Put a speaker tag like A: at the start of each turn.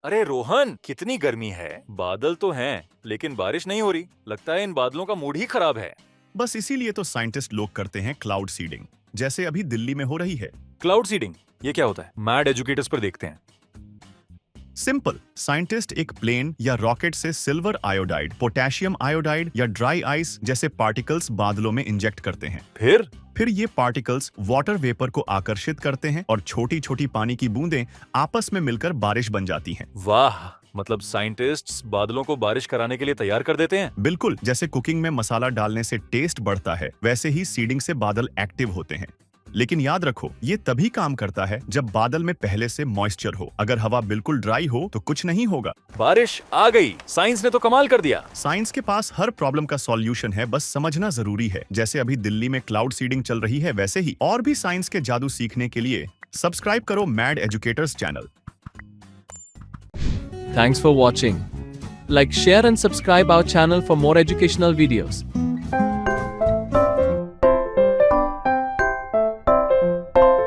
A: अरे रोहन, कितनी गर्मी है। बादल तो हैं, लेकिन बारिश नहीं हो रही। लगता है इन बादलों का मूड ही खराब है।
B: बस इसीलिए तो साइंटिस्ट लोग करते हैं क्लाउड सीडिंग, जैसे अभी दिल्ली में हो रही है।
A: क्लाउड सीडिंग, ये क्या होता है? मैड एजुकेटर्स पर देखते हैं।
B: सिंपल, साइंटिस्ट एक प्लेन या रॉकेट से सिल्वर आयोडाइड, पोटेशियम आयोडाइड या ड्राई आइस जैसे पार्टिकल्स बादलों में इंजेक्ट करते हैं। फिर ये पार्टिकल्स वाटर वेपर को आकर्षित करते हैं और छोटी छोटी पानी की बूंदें आपस में मिलकर बारिश बन जाती हैं।
A: वाह, मतलब साइंटिस्ट्स बादलों को बारिश कराने के लिए तैयार कर देते हैं।
B: बिल्कुल, जैसे कुकिंग में मसाला डालने से टेस्ट बढ़ता है, वैसे ही सीडिंग से बादल एक्टिव होते हैं। लेकिन याद रखो, ये तभी काम करता है जब बादल में पहले से मॉइस्चर हो। अगर हवा बिल्कुल ड्राई हो तो कुछ नहीं होगा।
A: बारिश आ गई, साइंस ने तो कमाल कर दिया।
B: साइंस के पास हर प्रॉब्लम का सॉल्यूशन है, बस समझना जरूरी है। जैसे अभी दिल्ली में क्लाउड सीडिंग चल रही है, वैसे ही और भी साइंस के जादू सीखने के लिए सब्सक्राइब करो mad educators channel.
C: Thanks for watching. Like, share and subscribe our channel for more educational videos.